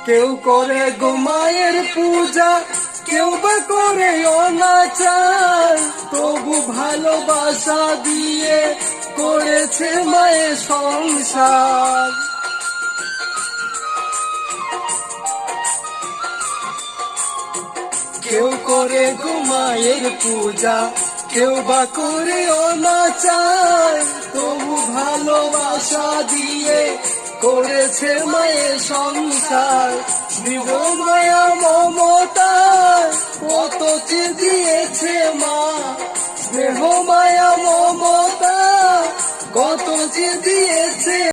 কেউ করে গো মায়ের পূজা, কেউ বা করে অনাচার, তবু ভালোবাসা দিয়ে করেছে মায়ের সংসার। কেউ করে গো মায়ের পূজা, কেউ বা করে অনাচার, তবু ভালোবাসা দিয়ে করেছে মায়ের সংসার। বিভোর মায়া মমতা কত যে দিয়েছে মা, স্নেহ মায়া মমতা কত যে দিয়েছে।